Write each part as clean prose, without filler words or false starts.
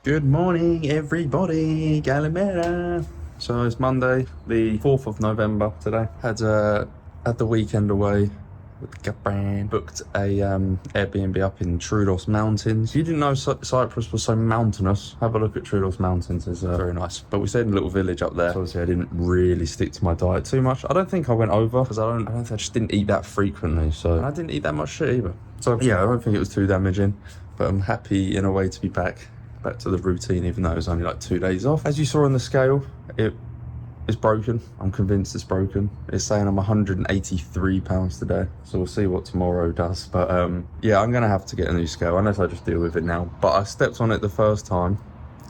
Good morning, everybody. Calimera. So it's Monday, the 4th of November today. Had the weekend away with Gabran. Booked a Airbnb up in Troodos Mountains. If you didn't know Cyprus was so mountainous, have a look at Troodos Mountains. It's very nice. But we stayed in a little village up there. So obviously I didn't really stick to my diet too much. I don't think I went over because I just didn't eat that frequently. So I didn't eat that much shit either. So yeah, I don't think it was too damaging. But I'm happy in a way to be back to the routine, even though it was only like 2 days off. As you saw on the scale, it is broken. I'm convinced it's broken. It's saying I'm 183 pounds today, so we'll see what tomorrow does. But yeah, I'm gonna have to get a new scale unless I just deal with it now. But I stepped on it the first time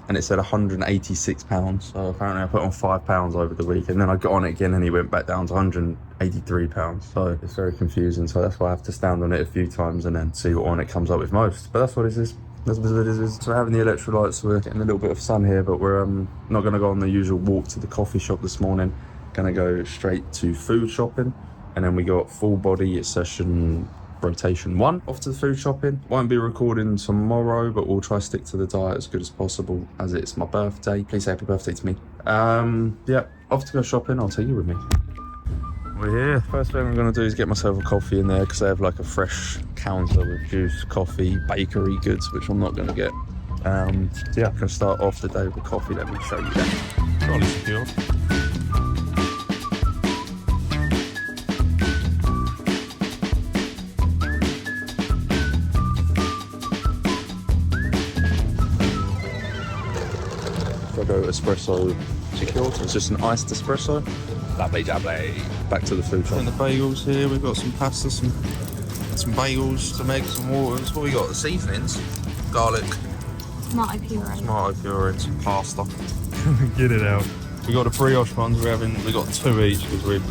and it said 186 pounds, so apparently I put on 5 pounds over the week, and then I got on it again and he went back down to 183 pounds, so it's very confusing. So that's why I have to stand on it a few times and then see what one it comes up with most. But that's what it is. That's what it is. So we're having the electrolytes, we're getting a little bit of sun here, but we're not going to go on the usual walk to the coffee shop this morning. Going to go straight to food shopping, and then we got full body session rotation 1 off to the food shopping. Won't be recording tomorrow, but we'll try to stick to the diet as good as possible as it's my birthday. Please say happy birthday to me. Yeah, off to go shopping. I'll take you with me. We're here. First thing I'm going to do is get myself a coffee in there because they have like a fresh counter with juice, coffee, bakery goods, which I'm not going to get. So yeah, I can start off the day with coffee. Let me show you that. Trolley secured. So I go espresso secured. It's just an iced espresso. Lovely jubbly. Back to the food shop. And the bagels here, we've got some pasta, some bagels, some eggs, some waters. What we got? The seasonings, garlic, tomato puree, and some pasta. Get it out. We got the brioche ones. We got 2 each because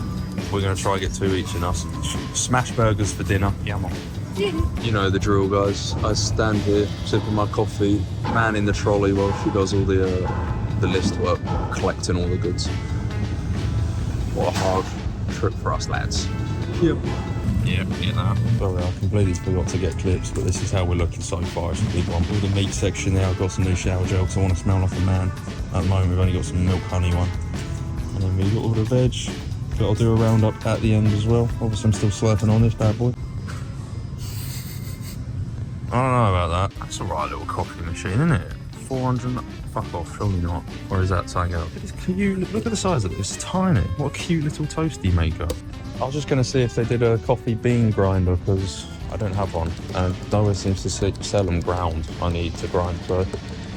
we're gonna try and get 2 each in us. Smash burgers for dinner. Yum. You know the drill, guys. I stand here sipping my coffee, man in the trolley while she does all the list work, collecting all the goods. What a hard trip for us, lads. Yep. Yeah, you know. Sorry, I completely forgot to get clips, but this is how we're looking so far. It's a big one. All the meat section there, I've got some new shower gel because I want to smell like a man. At the moment, we've only got some milk honey one. And then we've got all the veg. But I'll do a roundup at the end as well. Obviously, I'm still slurping on this bad boy. I don't know about that. That's a right little coffee machine, isn't it? 400. Fuck off, surely not. Or is that something else? It's cute. Look at the size of it. It's tiny. What a cute little toasty maker. I was just going to see if they did a coffee bean grinder because I don't have one. And nowhere seems to sell them ground. I need to grind. So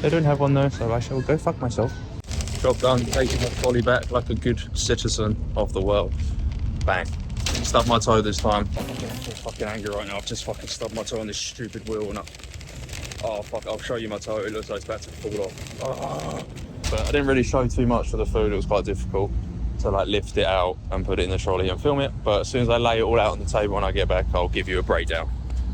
they don't have one though, so I shall go fuck myself. Job done. Taking my trolley back like a good citizen of the world. Bang. Stubbed my toe this time. I'm so fucking angry right now. I've just fucking stubbed my toe on this stupid wheel and oh fuck, I'll show you my toe. It looks like it's about to fall off. Oh. But I didn't really show too much for the food. It was quite difficult to like lift it out and put it in the trolley and film it. But as soon as I lay it all out on the table when I get back, I'll give you a breakdown.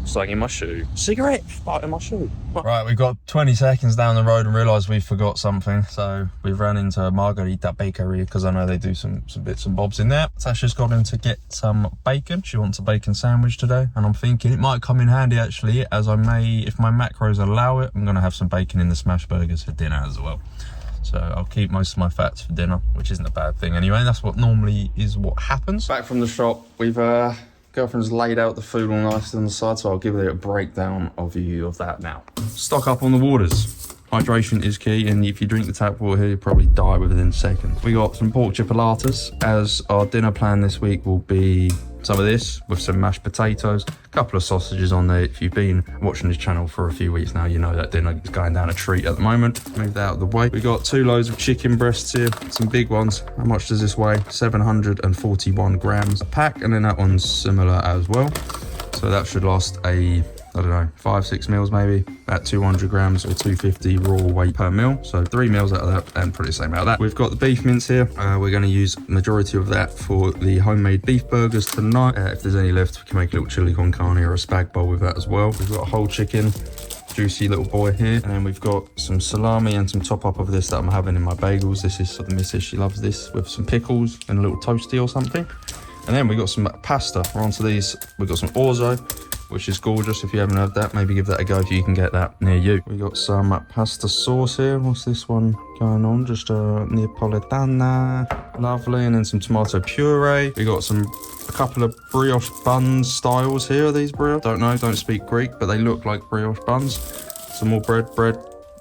Something in my shoe. Cigarette in my shoe. Right, we've got 20 seconds down the road and realised we forgot something. So we've ran into Margarita Bakery because I know they do some bits and bobs in there. Tasha's got in to get some bacon. She wants a bacon sandwich today. And I'm thinking it might come in handy actually, as I may, if my macros allow it, I'm going to have some bacon in the smash burgers for dinner as well. So I'll keep most of my fats for dinner, which isn't a bad thing anyway. That's what normally is what happens. Back from the shop, we've girlfriend's laid out the food all nice on the side, so I'll give her a breakdown of that now. Stock up on the waters. Hydration is key, and if you drink the tap water here, you'll probably die within seconds. We got some pork chipolatas, as our dinner plan this week will be some of this with some mashed potatoes, a couple of sausages on there. If you've been watching this channel for a few weeks now, you know that dinner is going down a treat at the moment. Move that out of the way. We got 2 loads of chicken breasts here, some big ones. How much does this weigh? 741 grams a pack, and then that one's similar as well. So that should last I don't know, 5-6 meals maybe, at 200 grams or 250 raw weight per meal. So 3 meals out of that and probably the same out of that. We've got the beef mince here. We're going to use majority of that for the homemade beef burgers tonight. If there's any left, we can make a little chili con carne or a spag bowl with that as well. We've got a whole chicken, juicy little boy here. And then we've got some salami and some top up of this that I'm having in my bagels. This is for the missus, she loves this, with some pickles and a little toasty or something. And then we got some pasta. We're onto these. We've got some orzo, which is gorgeous. If you haven't had that, maybe give that a go if you can get that near you. We got some pasta sauce here. What's this one going on? Just a Neapolitana, lovely, and then some tomato puree. We got a couple of brioche buns styles here. Are these brioche? Don't know, don't speak Greek, but they look like brioche buns. Some more bread.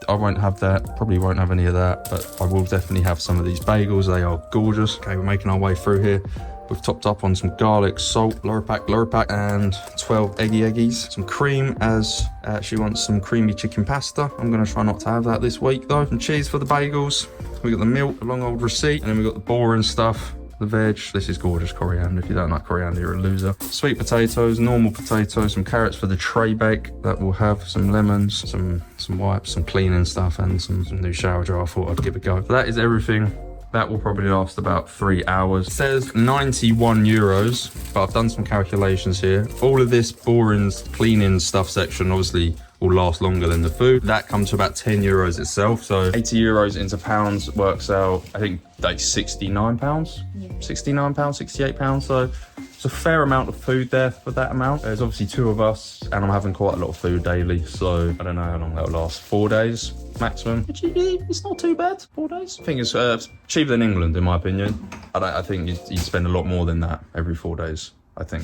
I won't have that, probably won't have any of that, but I will definitely have some of these bagels. They are gorgeous. Okay, we're making our way through here. We've topped up on some garlic, salt, Luripack, and 12 eggies. Some cream, as she wants some creamy chicken pasta. I'm gonna try not to have that this week though. Some cheese for the bagels. We got the milk, a long old receipt, and then we got the boring stuff. The veg. This is gorgeous coriander. If you don't like coriander, you're a loser. Sweet potatoes, normal potatoes, some carrots for the tray bake that will have some lemons, some wipes, some cleaning stuff, and some new shower gel. I thought I'd give it a go. So that is everything. That will probably last about 3 hours. It says 91 euros, but I've done some calculations here. All of this boring cleaning stuff section obviously will last longer than the food. That comes to about 10 euros itself. So 80 euros into pounds works out, I think, like 69 pounds, 69 pounds, 68 pounds. So it's a fair amount of food there for that amount. There's obviously 2 of us, and I'm having quite a lot of food daily. So I don't know how long that'll last. 4 days maximum. It's not too bad, 4 days. I think it's cheaper than England, in my opinion. I think you'd spend a lot more than that every 4 days, I think.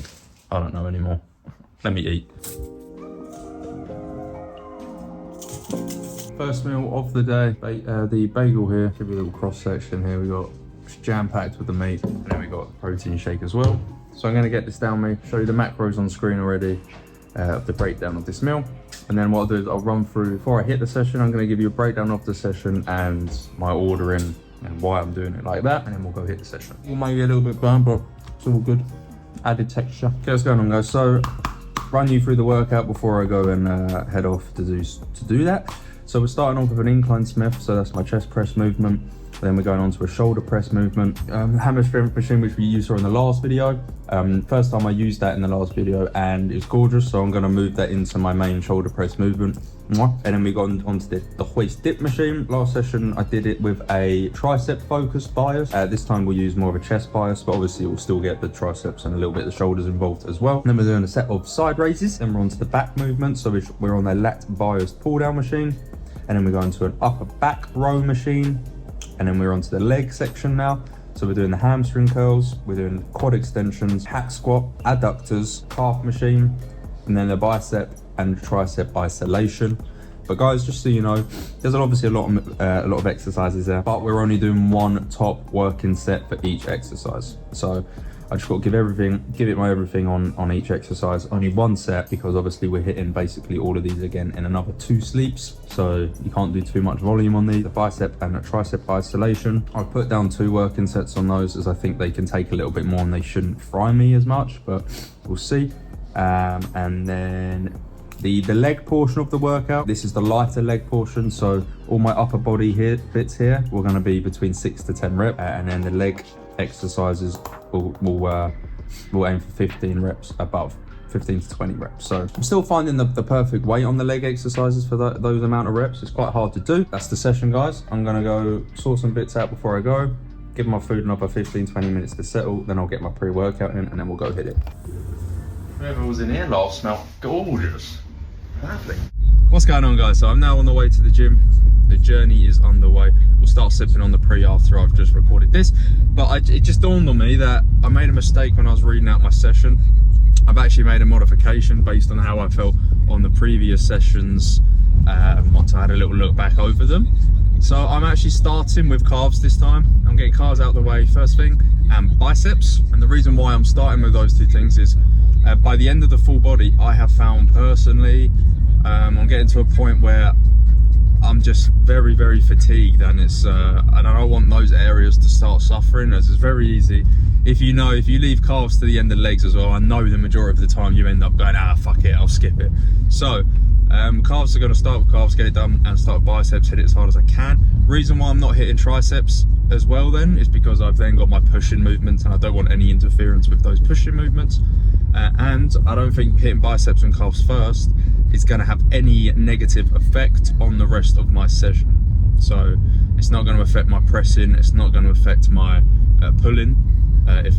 I don't know anymore. Let me eat. First meal of the day, the bagel here. Give you a little cross section here. We got jam-packed with the meat, and then we got a protein shake as well. So I'm going to get this down me, show you the macros on screen already, of the breakdown of this meal. And then what I'll do is I'll run through, before I hit the session, I'm going to give you a breakdown of the session and my ordering and why I'm doing it like that, and then we'll go hit the session. We'll maybe a little bit burnt, but it's all good. Added texture. Okay, what's going on, guys? So run you through the workout before I go and head off to do that. So we're starting off with an incline Smith, so that's my chest press movement. Then we're going on to a shoulder press movement. Hammer strength machine, which we used in the last video. First time I used that in the last video, and it's gorgeous, so I'm gonna move that into my main shoulder press movement. And then we got onto the hoist dip machine. Last session, I did it with a tricep focused bias. This time we'll use more of a chest bias, but obviously we'll still get the triceps and a little bit of the shoulders involved as well. And then we're doing a set of side raises. Then we're on to the back movement. So we're on the lat biased pull down machine. And then we're going to an upper back row machine. And then we're onto the leg section now. So we're doing the hamstring curls, we're doing quad extensions, hack squat, adductors, calf machine, and then the bicep and tricep isolation. But guys, just so you know, there's obviously a lot of exercises there, but we're only doing one top working set for each exercise. So I just got to give it my everything on each exercise. Only one set, because obviously we're hitting basically all of these again in another 2 sleeps. So you can't do too much volume on these. The bicep and the tricep isolation, I've put down 2 working sets on those, as I think they can take a little bit more and they shouldn't fry me as much, but we'll see. And then the leg portion of the workout, this is the lighter leg portion. So all my upper body bits here, we're going to be between 6 to 10 reps, and then the leg exercises we'll aim for 15 reps, about 15 to 20 reps. So I'm still finding the perfect weight on the leg exercises for those amount of reps. It's quite hard to do. That's the session, guys. I'm gonna go sort some bits out before I go, give my food another 15-20 minutes to settle, then I'll get my pre-workout in, and then we'll go hit it. Whoever was in here last smelled gorgeous. Lovely. What's going on, guys? So I'm now on the way to the gym. The journey is underway. We'll start sipping on the pre after I've just recorded this. But it just dawned on me that I made a mistake when I was reading out my session. I've actually made a modification based on how I felt on the previous sessions once I had a little look back over them. So I'm actually starting with calves this time. I'm getting calves out of the way first thing, and biceps. And the reason why I'm starting with those 2 things is by the end of the full body, I have found personally, I'm getting to a point where I'm just very, very fatigued, and I don't want those areas to start suffering, as it's very easy. If you leave calves to the end of the legs as well, I know the majority of the time you end up going, fuck it, I'll skip it. So calves are going to start with calves, get it done, and start with biceps, hit it as hard as I can. Reason why I'm not hitting triceps as well then is because I've then got my pushing movements, and I don't want any interference with those pushing movements. And I don't think hitting biceps and calves first is going to have any negative effect on the rest of my session. So it's not going to affect my pressing, it's not going to affect my pulling if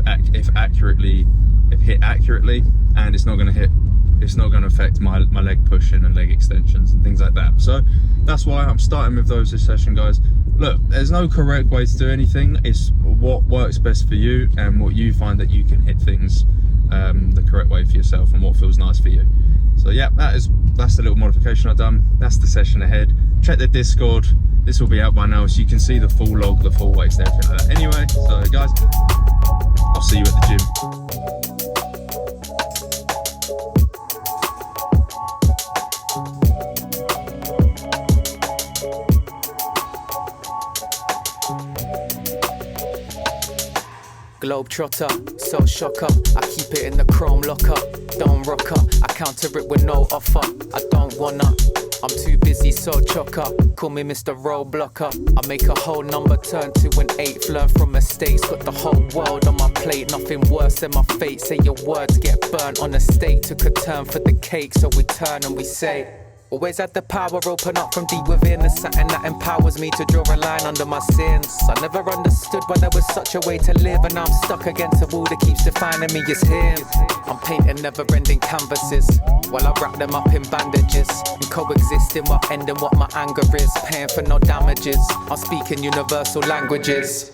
hit accurately, and it's not going to it's not going to affect my leg pushing and leg extensions and things like that. So that's why I'm starting with those this session, guys. Look, there's no correct way to do anything. It's what works best for you and what you find that you can hit things the correct way for yourself and what feels nice for you. So yeah, that's the little modification I've done. That's the session ahead. Check the Discord. This will be out by now, so you can see the full log, the full weights, and everything like that. Anyway, so guys, I'll see you at the gym. Globetrotter, so shocker. I keep it in the chrome locker. Don't rocker, I counter it with no offer. I don't wanna, I'm too busy, so chocker. Call me Mr. Roadblocker. I make a whole number turn to an eighth. Learn from mistakes, got the whole world on my plate. Nothing worse than my fate. Say your words get burnt on a stake. Took a turn for the cake, so we turn and we say, always had the power, open up from deep within. There's something that empowers me to draw a line under my sins. I never understood why there was such a way to live, and now I'm stuck against a wall that keeps defining me as him. I'm painting never-ending canvases while I wrap them up in bandages and coexisting while ending what my anger is. Paying for no damages, I'm speaking universal languages.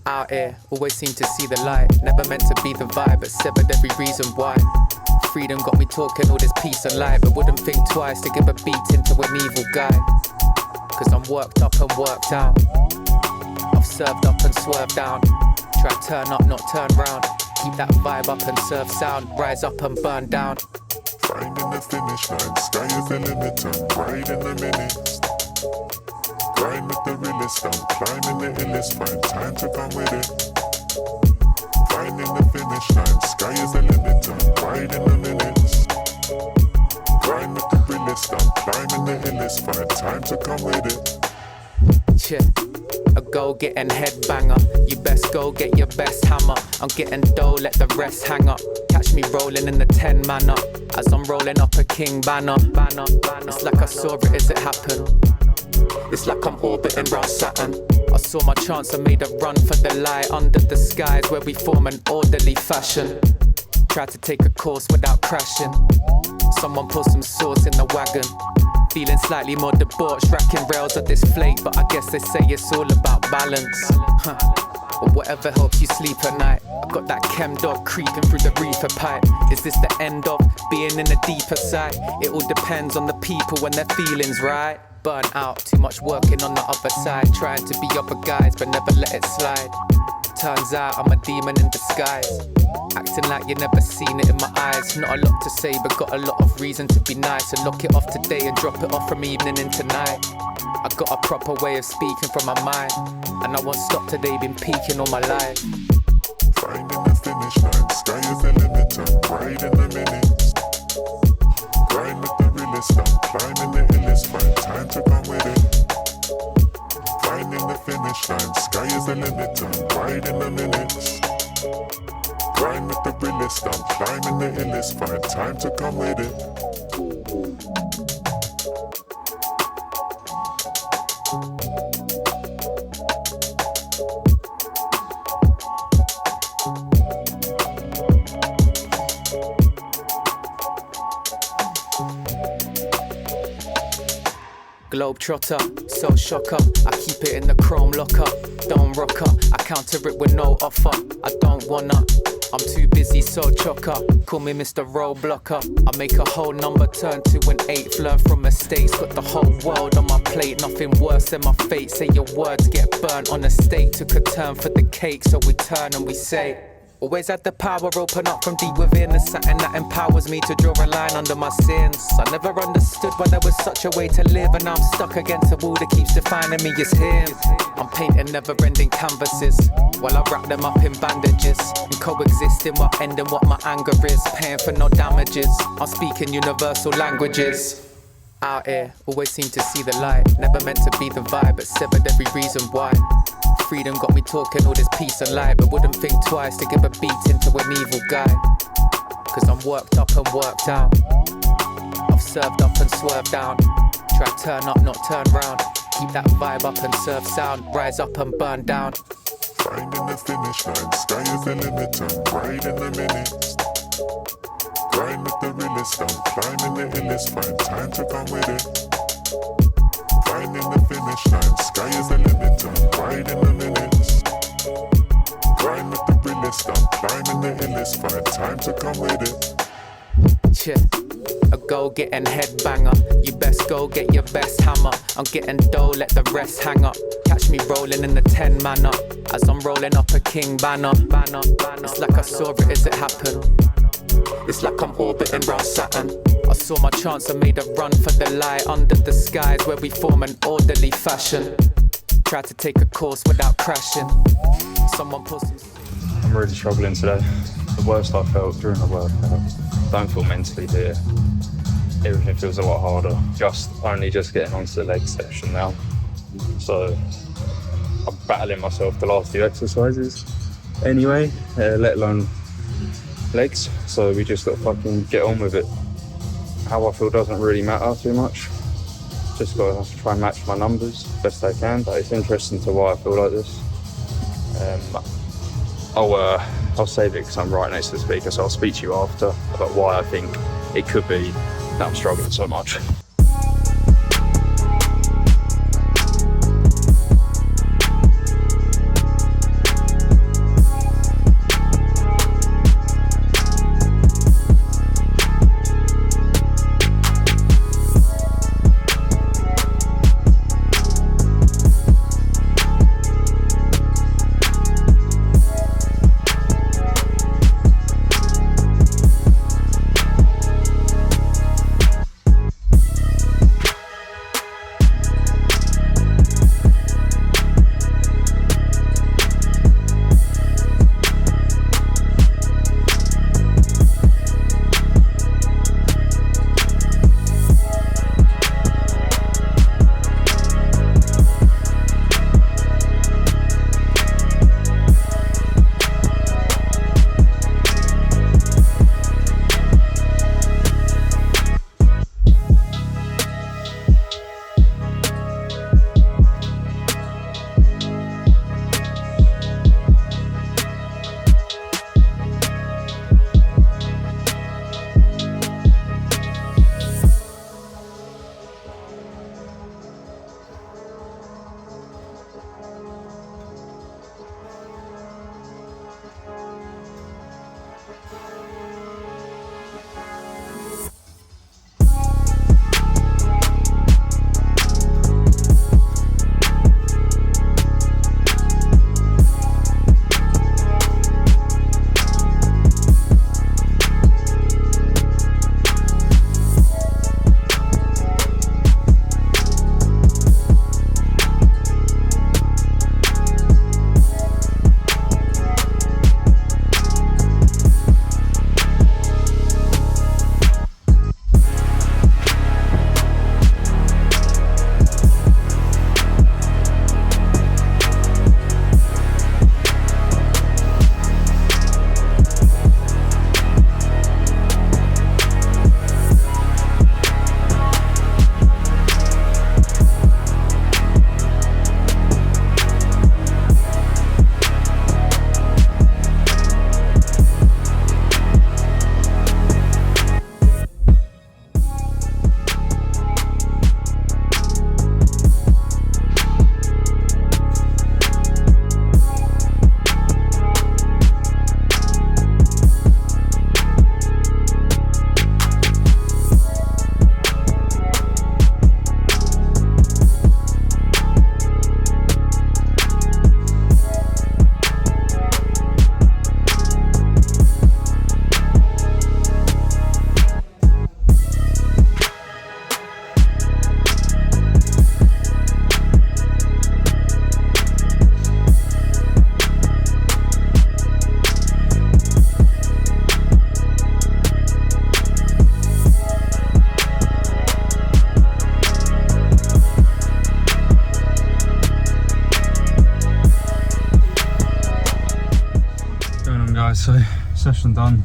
Out here, always seem to see the light. Never meant to be the vibe, but severed every reason why. Freedom got me talking all this peace and light, but wouldn't think twice to give a beating to an evil guy. Cause I'm worked up and worked out. I've served up and swerved down. Try turn up, not turn round. Keep that vibe up and serve sound. Rise up and burn down. Finding the finish line, sky is the limit, I'm riding the minutes. Grind with the realest, I'm climbing the illest, find time to come with it. Finding the finish line, sky is the limit, I'm riding the minutes. Grind with the realest, I'm climbing the illest, find time to come with it. Yeah, a go-getting headbanger. You best go get your best hammer. I'm getting dough, let the rest hang up. Catch me rolling in the 10 man up as I'm rolling up a king banner. It's like I saw it as it happened. It's like I'm orbiting round Saturn. I saw my chance and made a run for the light under the skies where we form an orderly fashion. Tried to take a course without crashing. Someone put some sauce in the wagon. Feeling slightly more debauched, racking rails of this flake, but I guess they say it's all about balance. Or whatever helps you sleep at night. I got that chem dog creeping through the reefer pipe. Is this the end of being in the deeper side? It all depends on the people and their feelings, right? Burnt out, too much working on the other side. Trying to be other guys, but never let it slide. Turns out I'm a demon in disguise. Acting like you never seen it in my eyes. Not a lot to say, but got a lot of reason to be nice. So lock it off today and drop it off from evening into night. I got a proper way of speaking from my mind, and I won't stop today, been peaking all my life. Finding the finish line, sky is the limit, I'm riding the minutes. Grind with the realest, I'm climbing the illest, find time to come with it. Finding the finish line, sky is the limit, I'm riding the minutes. Grind with the realest, I'm climbing the illest, find time to come with it. Globetrotter, so shocker. I keep it in the chrome locker. Don't rocker, I counter it with no offer. I don't wanna, I'm too busy, so chocker. Call me Mr. Roadblocker. I make a whole number turn to an eighth. Learn from mistakes, got the whole world on my plate. Nothing worse than my fate. Say your words get burnt on a stake. Took a turn for the cake, so we turn and we say, always had the power, open up from deep within. There's something that empowers me to draw a line under my sins. I never understood why there was such a way to live, and now I'm stuck against a wall that keeps defining me as him. I'm painting never-ending canvases while I wrap them up in bandages and coexisting while ending what my anger is. Paying for no damages, I'm speaking universal languages. Out here, always seem to see the light. Never meant to be the vibe, but severed every reason why. Freedom got me talking all this peace and light, but wouldn't think twice to give a beating to an evil guy. Cause I'm worked up and worked out. I've served up and swerved down. Try turn up, not turn round. Keep that vibe up and serve sound. Rise up and burn down. Finding the finish line, sky is the limit, I'm riding the minutes. Grind with the realest, I'm climbing the illest, find time to come with it. Finding the finish line, sky is the limit, I'm riding the minutes. Grind with the realest, I'm climbing the illest, find time to come with it. Shit. A go-getting headbanger. You best go get your best hammer. I'm getting dough, let the rest hang up. Catch me rolling in the 10 man up as I'm rolling up a king banner. It's like I saw it as it happened. It's like I'm orbiting round Saturn. I saw my chance, I made a run for the light under the skies where we form an orderly fashion. Tried to take a course without crashing. Someone put some... I'm really struggling today. The worst I felt during the workout. Don't feel mentally here. Everything feels a lot harder. Only just getting onto the leg section now. So I'm battling myself the last few exercises anyway, let alone legs. So we just got to fucking get on with it. How I feel doesn't really matter too much. Just got to try and match my numbers best I can. But it's interesting to why I feel like this. I'll save it because I'm right next to the speaker, so I'll speak to you after about why I think it could be that I'm struggling so much. So session done.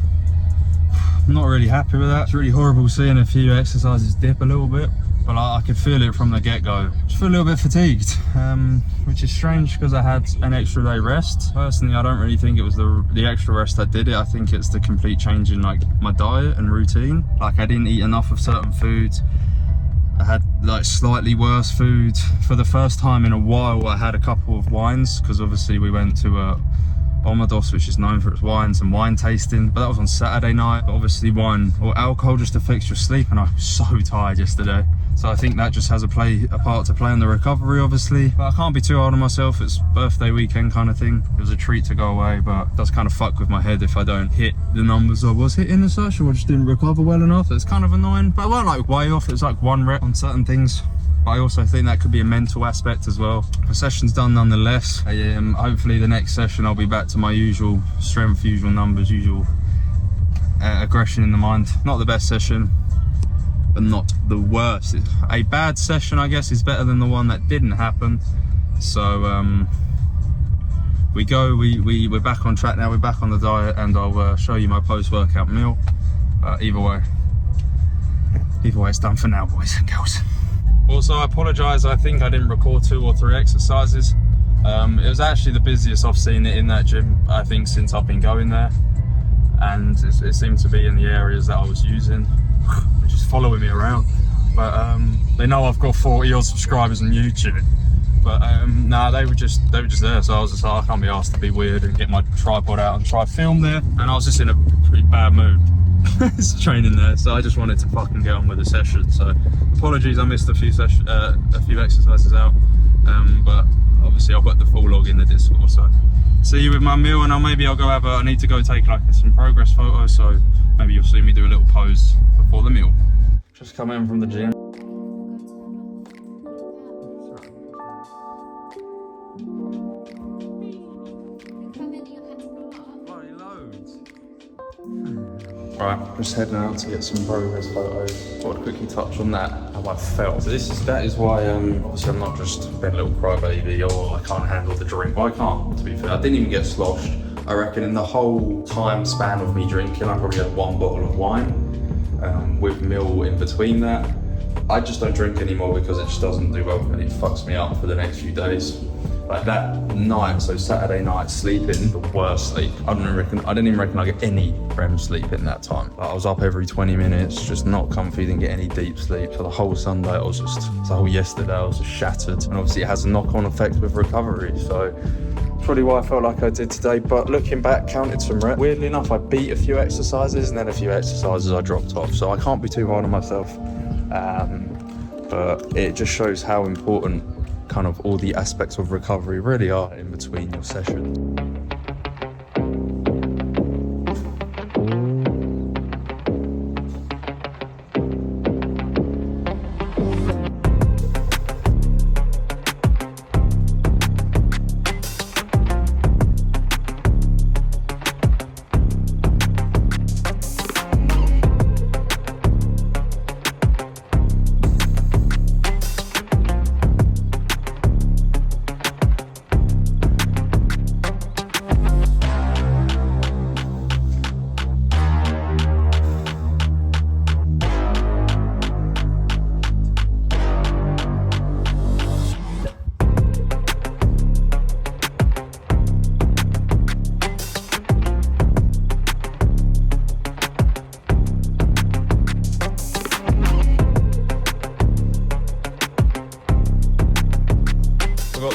I'm not really happy with that. It's really horrible seeing a few exercises dip a little bit, but I could feel it from the get-go. Just feel a little bit fatigued, which is strange because I had an extra day rest. Personally, I don't really think it was the extra rest that did it. I think it's the complete change in like my diet and routine. Like I didn't eat enough of certain foods. I had like slightly worse food. For the first time in a while, I had a couple of wines because obviously we went to Omados, which is known for its wines and wine tasting, but that was on Saturday night. But obviously wine or alcohol just affects your sleep, and I was so tired yesterday. So I think that just has a part to play in the recovery, obviously. But I can't be too hard on myself. It's birthday weekend kind of thing. It was a treat to go away, but it does kind of fuck with my head if I don't hit the numbers I was hitting as such, or I just didn't recover well enough. It's kind of annoying, but I weren't like way off. It was like 1 rep on certain things. But I also think that could be a mental aspect as well. The session's done nonetheless. Hopefully the next session I'll be back to my usual strength, usual numbers, usual aggression in the mind. Not the best session, but not the worst. A bad session, I guess, is better than the one that didn't happen. So we're back on track now. We're back on the diet, and I'll show you my post-workout meal. Either way, it's done for now, boys and girls. Also, I apologise, I think I didn't record 2 or 3 exercises. It was actually the busiest I've seen it in that gym, I think, since I've been going there. And it seemed to be in the areas that I was using, which is following me around. But they know I've got 40 odd subscribers on YouTube. But nah, they were just there, so I was just like, I can't be asked to be weird and get my tripod out and try film there. And I was just in a pretty bad mood. It's training there, so I just wanted to fucking get on with the session. So apologies, I missed a few exercises out, but obviously I'll put the full log in the Discord. So see you with my meal, and maybe I'll go I need to go take like some progress photos, so maybe you'll see me do a little pose before the meal. Just come in from the gym. Right, just heading out to get some progress photos. Thought I'd quickly touch on that, how I felt. So that is why obviously I'm not just being a little crybaby or I can't handle the drink. Well, I can't, to be fair. I didn't even get sloshed. I reckon in the whole time span of me drinking, I probably had 1 bottle of wine with meal in between that. I just don't drink anymore because it just doesn't do well for me. It fucks me up for the next few days. Like that night, so Saturday night, sleeping, the worst sleep. I didn't even reckon I get any REM sleep in that time. Like I was up every 20 minutes, just not comfy, didn't get any deep sleep. So the whole Sunday, the whole yesterday, I was just shattered. And obviously it has a knock-on effect with recovery. So probably why I felt like I did today. But looking back, counted some reps. Weirdly enough, I beat a few exercises, and then a few exercises I dropped off. So I can't be too hard on myself. But it just shows how important kind of all the aspects of recovery really are in between your sessions.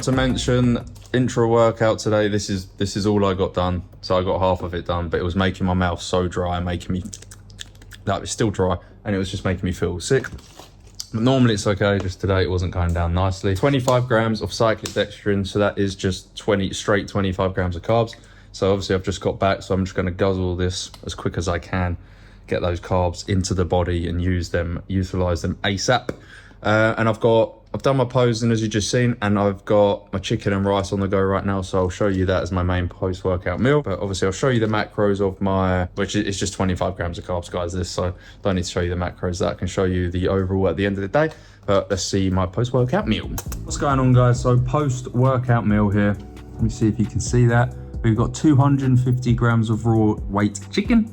To mention, intra workout today, this is all I got done, so I got half of it done, but it was making my mouth so dry, making me, that was still dry, and it was just making me feel sick. But normally it's okay, just today it wasn't going down nicely. 25 grams of cyclic dextrin, so that is just 25 grams of carbs. So obviously I've just got back, so I'm just going to guzzle this as quick as I can, get those carbs into the body and utilize them ASAP. And I've done my posing as you just seen, and I've got my chicken and rice on the go right now, so I'll show you that as my main post-workout meal. But obviously I'll show you the macros of which is just 25 grams of carbs, guys, so don't need to show you the macros. That can show you the overall at the end of the day. But let's see my post-workout meal. What's going on, guys? So post-workout meal here. Let me see if you can see that. We've got 250 grams of raw weight chicken.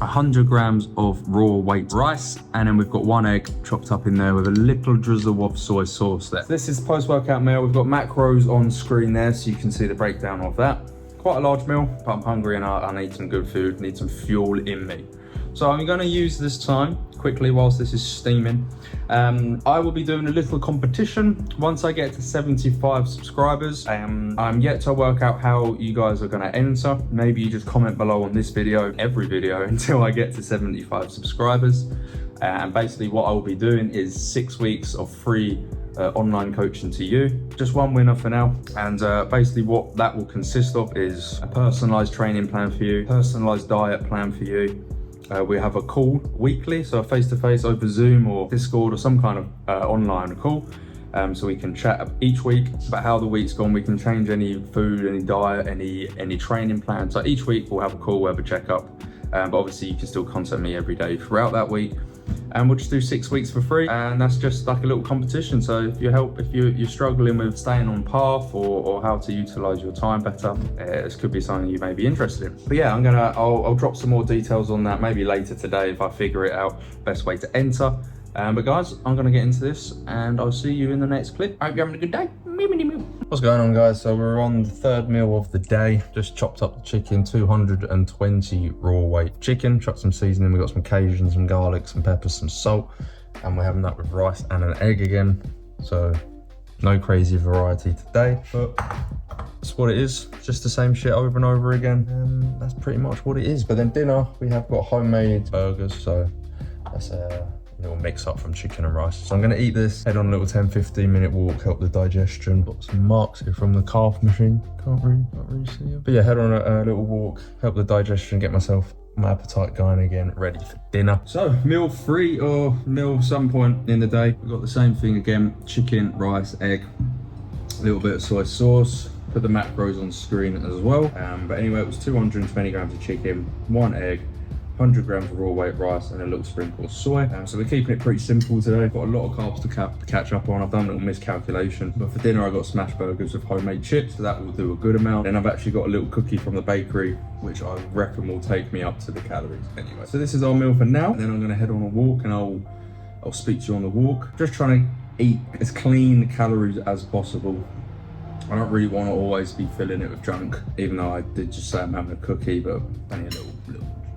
100 grams of raw weight rice, and then we've got 1 egg chopped up in there with a little drizzle of soy sauce there. This is post-workout meal. We've got macros on screen there so you can see the breakdown of that. Quite a large meal, but I'm hungry and I need some good food, need some fuel in me. So I'm gonna use this time quickly whilst this is steaming. I will be doing a little competition once I get to 75 subscribers. I'm yet to work out how you guys are gonna enter. Maybe you just comment below on this video, every video, until I get to 75 subscribers. And basically what I will be doing is 6 weeks of free online coaching to you. Just one winner for now. And basically what that will consist of is a personalized training plan for you, personalized diet plan for you. We have a call weekly, so a face-to-face over Zoom or Discord or some kind of online call. So we can chat each week about how the week's gone. We can change any food, any diet, any training plan. So each week we'll have a call, we'll have a checkup. But obviously you can still contact me every day throughout that week. And we'll just do 6 weeks for free, and that's just like a little competition. So if you're struggling with staying on path or how to utilize your time better, this could be something you may be interested in. But yeah, I'll drop some more details on that maybe later today if I figure it out, best way to enter. But guys, I'm gonna get into this and I'll see you in the next clip. I hope you're having a good day. What's going on, guys? So we're on the third meal of the day. Just chopped up the chicken, 220 raw weight chicken, chucked some seasoning. We got some Cajun, some garlic, some pepper, some salt, and we're having that with rice and an egg again. So no crazy variety today, but that's what it is. Just the same shit over and over again. That's pretty much what it is. But then dinner, we have got homemade burgers. So that's a little mix up from chicken and rice. So I'm gonna eat this, head on a little 10-15 minute walk, help the digestion. Got some marks here from the calf machine. Can't really see them. But yeah, head on a little walk, help the digestion, get my appetite going again, ready for dinner. So meal 3 or meal some point in the day. We've got the same thing again, chicken, rice, egg, a little bit of soy sauce. Put the macros on screen as well. But anyway, it was 220 grams of chicken, 1 egg, 100 grams of raw weight rice, and a little sprinkle of soy. So we're keeping it pretty simple today. Got a lot of carbs to catch up on. I've done a little miscalculation, but for dinner I got smash burgers with homemade chips, so that will do a good amount. And I've actually got a little cookie from the bakery, which I reckon will take me up to the calories anyway. So this is our meal for now. And then I'm gonna head on a walk and I'll speak to you on the walk. Just trying to eat as clean calories as possible. I don't really want to always be filling it with junk, even though I did just say I'm having a cookie, but only a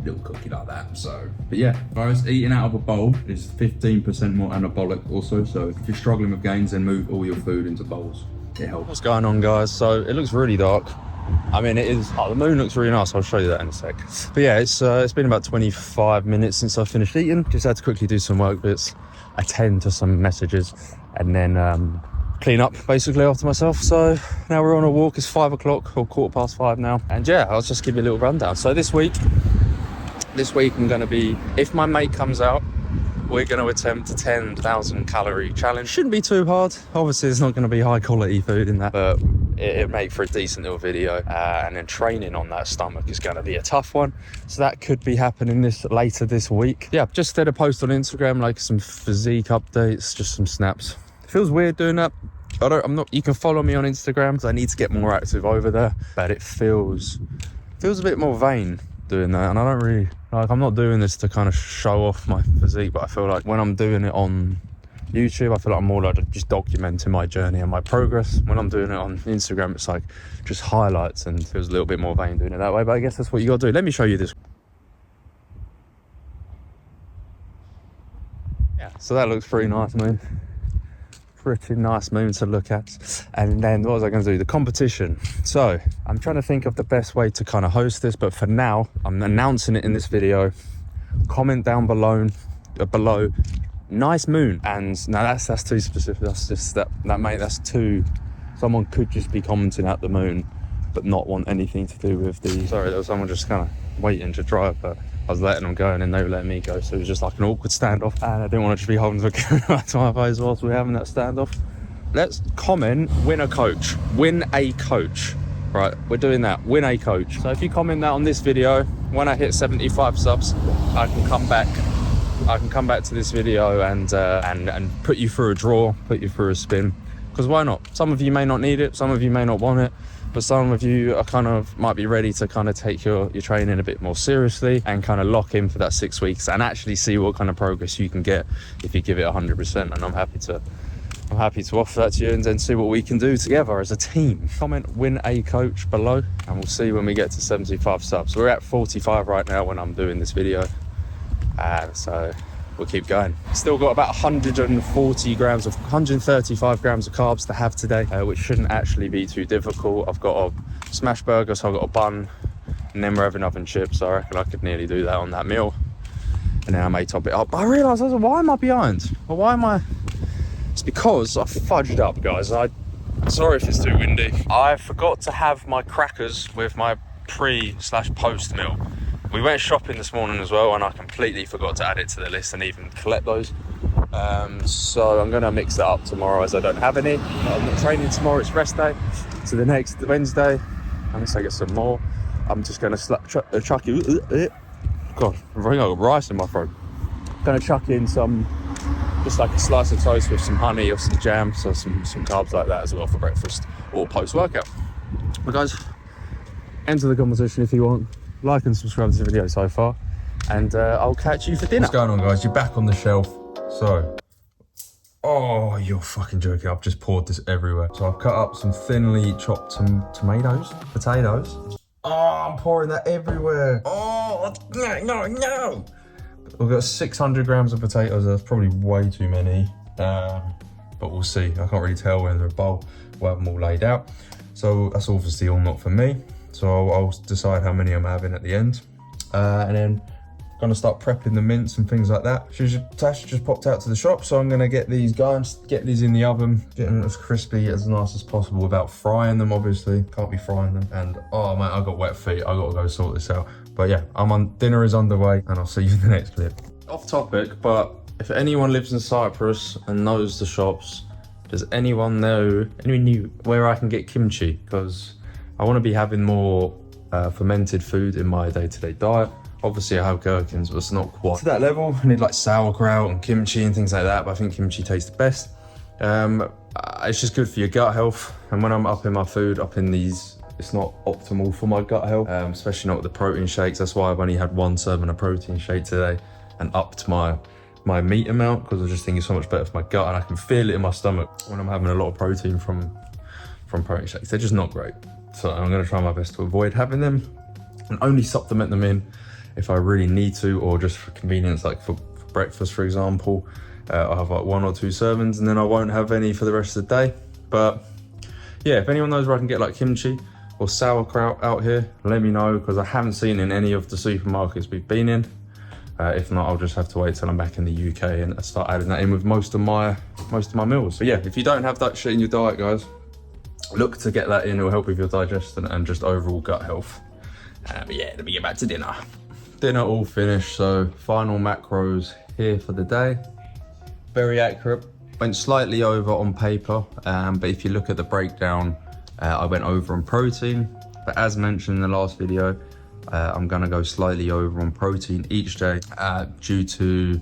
little cookie like that. So, but yeah, guys, eating out of a bowl is 15% more anabolic also. So if you're struggling with gains, then move all your food into bowls. It helps. What's going on, guys? So it looks really dark. I mean, it is. Oh, the moon looks really nice. I'll show you that in a sec. But yeah, it's been about 25 minutes since I finished eating. Just had to quickly do some work bits, attend to some messages, and then clean up basically after myself. So now we're on a walk. It's 5 o'clock or 5:15 now. And yeah, I'll just give you a little rundown. So this week I'm going to be, if my mate comes out, we're going to attempt a 10,000 calorie challenge. Shouldn't be too hard. Obviously it's not going to be high quality food in that, but it'll make for a decent little video. And then training on that stomach is going to be a tough one. So that could be happening later this week. Yeah, just did a post on Instagram, like some physique updates, just some snaps. It feels weird doing that. You can follow me on Instagram, because I need to get more active over there, but it feels a bit more vain doing that. And I don't really, I'm not doing this to kind of show off my physique, but I feel like when I'm doing it on YouTube, I feel like I'm more like just documenting my journey and my progress. When I'm doing it on Instagram, it's like just highlights, and it feels a little bit more vain doing it that way, but I guess that's what you gotta do. Let me show you this. Yeah, so that looks pretty nice, man. Pretty nice moon to look at. And then what was I going to do? The competition. So I'm trying to think of the best way to kind of host this, but for now I'm announcing it in this video. Comment down below nice moon. And now that's too specific. That's just that mate, that's too, someone could just be commenting at the moon but not want anything to do with the, sorry, there was someone just kind of waiting to drive, but I was letting them go and then they were letting me go, so it was just like an awkward standoff, and I didn't want to just be holding the camera to my face whilst we're having that standoff. Let's comment, win a coach, right? We're doing that, win a coach. So if you comment that on this video, when I hit 75 subs, I can come back to this video and put you through a draw, put you through a spin, because why not? Some of you may not need it, some of you may not want it. but some of you are kind of might be ready to kind of take your training a bit more seriously and kind of lock in for that 6 weeks and actually see what kind of progress you can get if you give it 100%. And I'm happy to offer that to you and then see what we can do together as a team. Comment win a coach below and we'll see when we get to 75 subs. We're at 45 right now when I'm doing this video, so we'll keep going. Still got about 135 grams of carbs to have today, which shouldn't actually be too difficult. I've got a smash burger, so I've got a bun, and then we're having oven chips, so I reckon I could nearly do that on that meal. And then I may top it up. But I realised, why am I behind? Well, why am I? It's because I fudged up, guys. Sorry if it's too windy. I forgot to have my crackers with my pre/post meal. We went shopping this morning as well, and I completely forgot to add it to the list and even collect those. So I'm gonna mix that up tomorrow as I don't have any. I'm not training tomorrow, it's rest day. So the next Wednesday, unless I get some more, I'm just gonna chuck it. God, I think I got rice in my throat. Gonna chuck in some, just like a slice of toast with some honey or some jam, so some carbs like that as well for breakfast or post-workout. But guys, enter the competition if you want. Like and subscribe to the video so far, and I'll catch you for dinner. What's going on, guys? You're back on the shelf. So, oh, you're fucking joking. I've just poured this everywhere. So I've cut up some thinly chopped potatoes. Oh, I'm pouring that everywhere. Oh, no. We've got 600 grams of potatoes. That's probably way too many, but we'll see. I can't really tell when they're a bowl. We'll have them all laid out. So that's obviously all not for me. So I'll decide how many I'm having at the end. And then I'm gonna start prepping the mince and things like that. Tash just popped out to the shop, so I'm gonna get these going, get these in the oven, get them as crispy, as nice as possible without frying them, obviously. Can't be frying them. And oh man, I got wet feet. I gotta go sort this out. But yeah, dinner is underway, and I'll see you in the next clip. Off topic, but if anyone lives in Cyprus and knows the shops, does anyone know where I can get kimchi? Because I want to be having more fermented food in my day-to-day diet. Obviously I have gherkins, but it's not quite to that level. I need like sauerkraut and kimchi and things like that, but I think kimchi tastes the best. It's just good for your gut health. And when I'm upping my food, upping these, it's not optimal for my gut health, especially not with the protein shakes. That's why I've only had 1 serving of protein shake today and upped my meat amount, because I just think it's so much better for my gut, and I can feel it in my stomach when I'm having a lot of protein from protein shakes. They're just not great. So I'm gonna try my best to avoid having them and only supplement them in if I really need to, or just for convenience, like for breakfast, for example. I'll have like 1 or 2 servings and then I won't have any for the rest of the day. But yeah, if anyone knows where I can get like kimchi or sauerkraut out here, let me know, because I haven't seen in any of the supermarkets we've been in. If not, I'll just have to wait till I'm back in the UK and start adding that in with most of my meals. But yeah, if you don't have that shit in your diet, guys, look to get that in. It'll help with your digestion and just overall gut health. But yeah, let me get back to dinner. Dinner all finished, so final macros here for the day. Very accurate. Went slightly over on paper, but if you look at the breakdown, I went over on protein. But as mentioned in the last video, I'm gonna go slightly over on protein each day due to,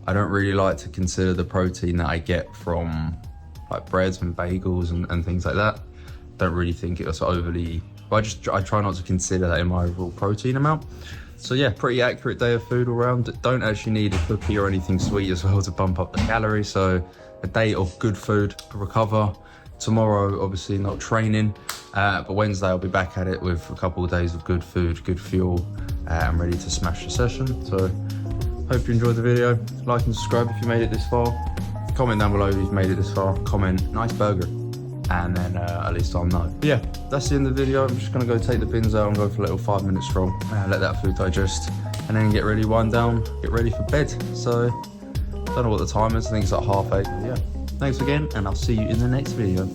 I don't really like to consider the protein that I get from like breads and bagels and things like that. Don't really think it was overly, I try not to consider that in my overall protein amount. So yeah, pretty accurate day of food all around. Don't actually need a cookie or anything sweet as well to bump up the calories. So a day of good food, recover. Tomorrow, obviously not training, but Wednesday I'll be back at it with a couple of days of good food, good fuel, and ready to smash the session. So hope you enjoyed the video. Like and subscribe if you made it this far. Comment down below if you've made it this far. Comment, nice burger. And then at least I'll know. But yeah, that's the end of the video. I'm just gonna go take the bins out and go for a little 5-minute stroll. Let that food digest, and then get ready, wind down, get ready for bed. So, don't know what the time is. I think it's like 8:30. Yeah, thanks again, and I'll see you in the next video.